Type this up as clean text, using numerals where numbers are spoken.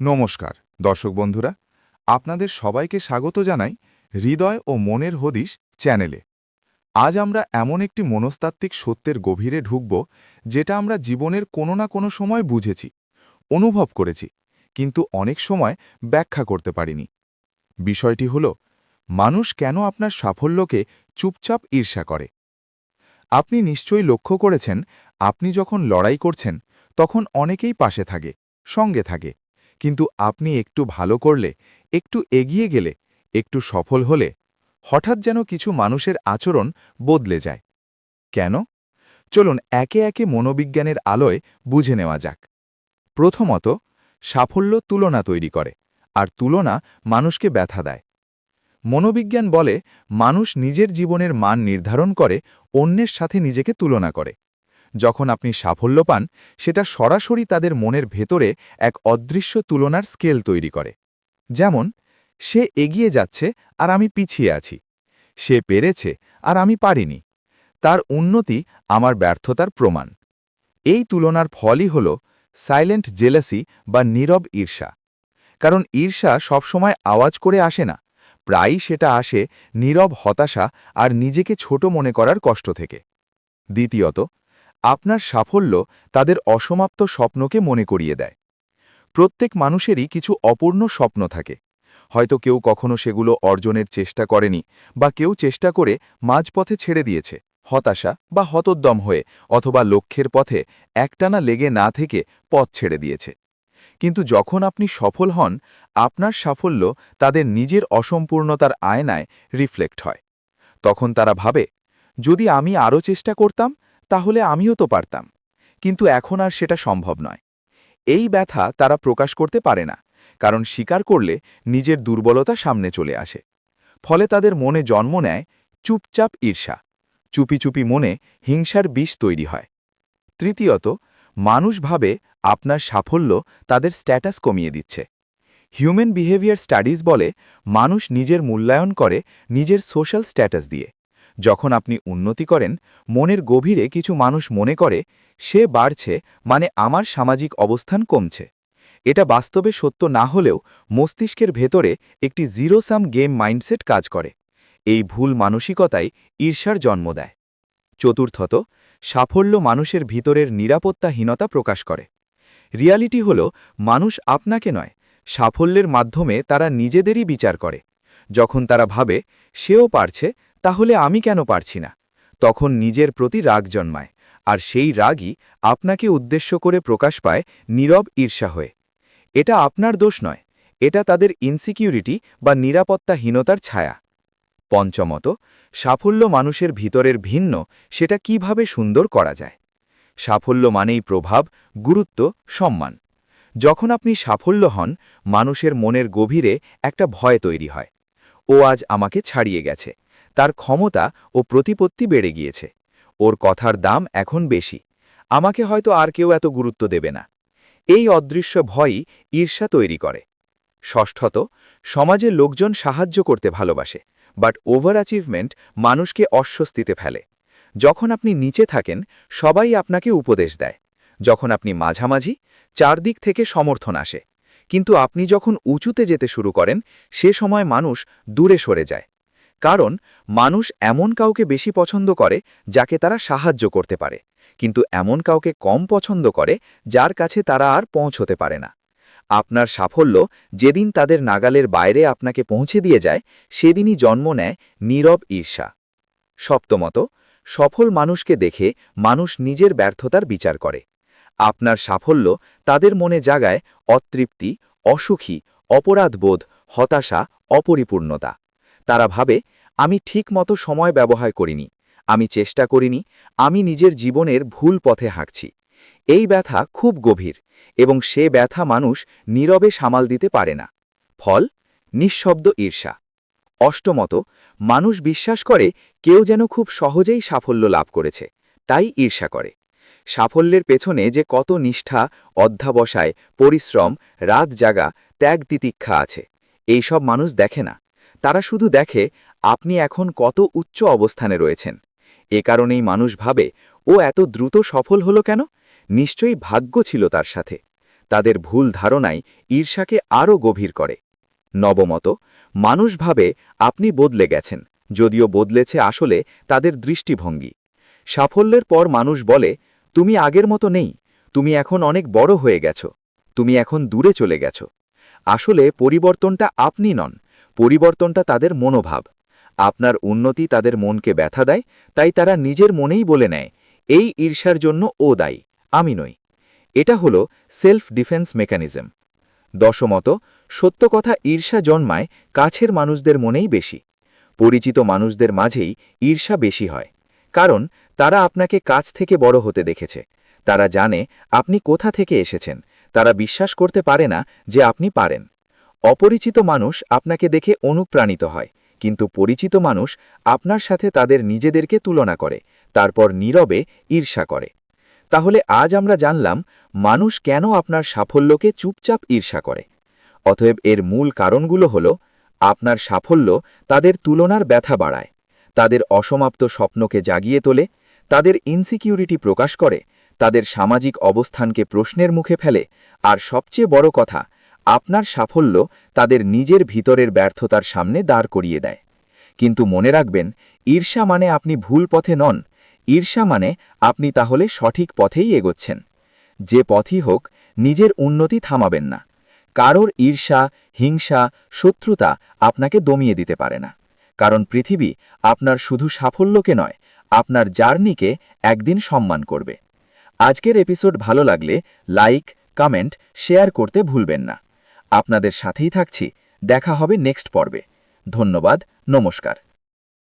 নমস্কার দর্শক বন্ধুরা, আপনাদের সবাইকে স্বাগত জানাই হৃদয় ও মনের হদিশ চ্যানেলে। আজ আমরা এমন একটি মনস্তাত্ত্বিক সত্যের গভীরে ঢুকব, যেটা আমরা জীবনের কোনো না কোনো সময় বুঝেছি, অনুভব করেছি, কিন্তু অনেক সময় ব্যাখ্যা করতে পারিনি। বিষয়টি হল, মানুষ কেন আপনার সাফল্যকে চুপচাপ ঈর্ষা করে। আপনি নিশ্চয়ই লক্ষ্য করেছেন, আপনি যখন লড়াই করছেন তখন অনেকেই পাশে থাকে, সঙ্গে থাকে, কিন্তু আপনি একটু ভালো করলে, একটু এগিয়ে গেলে, একটু সফল হলে হঠাৎ যেন কিছু মানুষের আচরণ বদলে যায়। কেন? চলুন একে একে মনোবিজ্ঞানের আলোয় বুঝে নেওয়া যাক। প্রথমত, সাফল্য তুলনা তৈরি করে, আর তুলনা মানুষকে ব্যথা দেয়। মনোবিজ্ঞান বলে, মানুষ নিজের জীবনের মান নির্ধারণ করে অন্যের সাথে নিজেকে তুলনা করে। যখন আপনি সাফল্য পান, সেটা সরাসরি তাদের মনের ভেতরে এক অদৃশ্য তুলনার স্কেল তৈরি করে। যেমন, সে এগিয়ে যাচ্ছে আর আমি পিছিয়ে আছি, সে পেরেছে আর আমি পারিনি, তার উন্নতি আমার ব্যর্থতার প্রমাণ। এই তুলনার ফলই হল সাইলেন্ট জেলাসি বা নীরব ঈর্ষা। কারণ ঈর্ষা সবসময় আওয়াজ করে আসে না, প্রায়ই সেটা আসে নীরব হতাশা আর নিজেকে ছোট মনে করার কষ্ট থেকে। দ্বিতীয়ত, আপনার সাফল্য তাদের অসমাপ্ত স্বপ্নকে মনে করিয়ে দেয়। প্রত্যেক মানুষেরই কিছু অপূর্ণ স্বপ্ন থাকে। হয়তো কেউ কখনো সেগুলো অর্জনের চেষ্টা করেনি, বা কেউ চেষ্টা করে মাঝপথে ছেড়ে দিয়েছে, হতাশা বা হতোদ্যম হয়ে, অথবা লক্ষ্যের পথে একটানা লেগে না থেকে পথ ছেড়ে দিয়েছে। কিন্তু যখন আপনি সফল হন, আপনার সাফল্য তাদের নিজের অসম্পূর্ণতার আয়নায় রিফ্লেক্ট হয়। তখন তারা ভাবে, যদি আমি আরও চেষ্টা করতাম তাহলে আমিও তো পারতাম, কিন্তু এখন আর সেটা সম্ভব নয়। এই ব্যথা তারা প্রকাশ করতে পারে না, কারণ স্বীকার করলে নিজের দুর্বলতা সামনে চলে আসে। ফলে তাদের মনে জন্ম নেয় চুপচাপ ঈর্ষা। চুপি চুপি মনে হিংসার বিষ তৈরি হয়। তৃতীয়ত, মানুষ ভাবে আপনার সাফল্য তাদের স্ট্যাটাস কমিয়ে দিচ্ছে। হিউম্যান বিহেভিয়ার স্টাডিজ বলে, মানুষ নিজের মূল্যায়ন করে নিজের সোশ্যাল স্ট্যাটাস দিয়ে। যখন আপনি উন্নতি করেন, মনের গভীরে কিছু মানুষ মনে করে, সে বাড়ছে মানে আমার সামাজিক অবস্থান কমছে। এটা বাস্তবে সত্য না হলেও মস্তিষ্কের ভেতরে একটি জিরো সাম গেম মাইন্ডসেট কাজ করে। এই ভুল মানসিকতাই ঈর্ষার জন্ম দেয়। চতুর্থত, সাফল্য মানুষের ভিতরের নিরাপত্তাহীনতা প্রকাশ করে। রিয়ালিটি হল, মানুষ আপনাকে নয়, সাফল্যের মাধ্যমে তারা নিজেদেরই বিচার করে। যখন তারা ভাবে, সেও পারছে, তাহলে আমি কেন পারছি না, তখন নিজের প্রতি রাগ জন্মায়, আর সেই রাগই আপনাকে উদ্দেশ্য করে প্রকাশ পায় নীরব ঈর্ষা হয়ে। এটা আপনার দোষ নয়, এটা তাদের ইনসিকিউরিটি বা নিরাপত্তাহীনতার ছায়া। পঞ্চমত, সাফল্য মানুষের ভিতরের ভিন্ন, সেটা কিভাবে সুন্দর করা যায়। সাফল্য মানেই প্রভাব, গুরুত্ব, সম্মান। যখন আপনি সাফল্য হন, মানুষের মনের গভীরে একটা ভয় তৈরি হয়। ও আজ আমাকে ছাড়িয়ে গেছে, তার ক্ষমতা ও প্রতিপত্তি বেড়ে গিয়েছে, ওর কথার দাম এখন বেশি, আমাকে হয়তো আর কেউ এত গুরুত্ব দেবে না। এই অদৃশ্য ভয়ই ঈর্ষা তৈরি করে। ষষ্ঠত, সমাজের লোকজন সাহায্য করতে ভালোবাসে, বাট ওভার অ্যাচিভমেন্ট মানুষকে অস্বস্তিতে ফেলে। যখন আপনি নিচে থাকেন, সবাই আপনাকে উপদেশ দেয়। যখন আপনি মাঝামাঝি, চারদিক থেকে সমর্থন আসে। কিন্তু আপনি যখন উঁচুতে যেতে শুরু করেন, সে সময় মানুষ দূরে সরে যায়। কারণ মানুষ এমন কাউকে বেশি পছন্দ করে যাকে তারা সাহায্য করতে পারে, কিন্তু এমন কাউকে কম পছন্দ করে যার কাছে তারা আর পৌঁছতে পারে না। আপনার সাফল্য যেদিন তাদের নাগালের বাইরে আপনাকে পৌঁছে দিয়ে যায়, সেদিনই জন্ম নেয় নীরব ঈর্ষা। সপ্তমত, সফল মানুষকে দেখে মানুষ নিজের ব্যর্থতার বিচার করে। আপনার সাফল্য তাদের মনে জাগায় অতৃপ্তি, অসুখী, অপরাধবোধ, হতাশা, অপরিপূর্ণতা। তারা ভাবে, আমি ঠিকমতো সময় ব্যবহার করিনি, আমি চেষ্টা করিনি, আমি নিজের জীবনের ভুল পথে হাঁটছি। এই ব্যথা খুব গভীর, এবং সে ব্যথা মানুষ নীরবে সামাল দিতে পারে না। ফল, নিঃশব্দ ঈর্ষা। অষ্টমত, মানুষ বিশ্বাস করে কেউ যেন খুব সহজেই সাফল্য লাভ করেছে, তাই ঈর্ষা করে। সাফল্যের পেছনে যে কত নিষ্ঠা, অধ্যাবসায়, পরিশ্রম, রাত জাগা, ত্যাগ তিতিক্ষা আছে, এইসব মানুষ দেখে না। তারা শুধু দেখে আপনি এখন কত উচ্চ অবস্থানে রয়েছেন। এ কারণেই মানুষ ভাবে, ও এত দ্রুত সফল হলো কেন, নিশ্চয়ই ভাগ্য ছিল তার সাথে। তাদের ভুল ধারণাই ঈর্ষাকে আরও গভীর করে। নবমত, মানুষ ভাবে আপনি বদলে গেছেন, যদিও বদলেছে আসলে তাদের দৃষ্টিভঙ্গি। সাফল্যের পর মানুষ বলে, তুমি আগের মতো নেই, তুমি এখন অনেক বড় হয়ে গেছো, তুমি এখন দূরে চলে গেছো। আসলে পরিবর্তনটা আপনি নন, পরিবর্তনটা তাদের মনোভাব। আপনার উন্নতি তাদের মনকে ব্যথা দেয়, তাই তারা নিজের মনেই বলে নেয়, এই ঈর্ষার জন্য ও দায়ী, আমি নই। এটা হলো সেলফ ডিফেন্স মেকানিজম। দশমত, সত্য কথা, ঈর্ষা জন্মায় কাছের মানুষদের মনেই বেশি। পরিচিত মানুষদের মাঝেই ঈর্ষা বেশি হয়, কারণ তারা আপনাকে কাছ থেকে বড় হতে দেখেছে। তারা জানে আপনি কোথা থেকে এসেছেন, তারা বিশ্বাস করতে পারে না যে আপনি পারেন। অপরিচিত মানুষ আপনাকে দেখে অনুপ্রাণিত হয়, কিন্তু পরিচিত মানুষ আপনার সাথে তাদের নিজেদেরকে তুলনা করে, তারপর নীরবে ঈর্ষা করে। তাহলে আজ আমরা জানলাম মানুষ কেন আপনার সাফল্যকে চুপচাপ ঈর্ষা করে। অতএব এর মূল কারণগুলো হল, আপনার সাফল্য তাদের তুলনার ব্যথা বাড়ায়, তাদের অসমাপ্ত স্বপ্নকে জাগিয়ে তোলে, তাদের ইনসিকিউরিটি প্রকাশ করে, তাদের সামাজিক অবস্থানকে প্রশ্নের মুখে ফেলে, আর সবচেয়ে বড় কথা, আপনার সাফল্য তাদের নিজের ভিতরের ব্যর্থতার সামনে দাঁড় করিয়ে দেয়। কিন্তু মনে রাখবেন, ঈর্ষা মানে আপনি ভুল পথে নন, ঈর্ষা মানে আপনি তাহলে সঠিক পথেই এগোচ্ছেন। যে পথই হোক, নিজের উন্নতি থামাবেন না। কারোর ঈর্ষা, হিংসা, শত্রুতা আপনাকে দমিয়ে দিতে পারে না, কারণ পৃথিবী আপনার শুধু সাফল্যকে নয়, আপনার জার্নিকে একদিন সম্মান করবে। আজকের এপিসোড ভালো লাগলে লাইক, কমেন্ট, শেয়ার করতে ভুলবেন না। আপনাদের সাথেই থাকছি, দেখা হবে নেক্সট পর্বে। ধন্যবাদ, নমস্কার।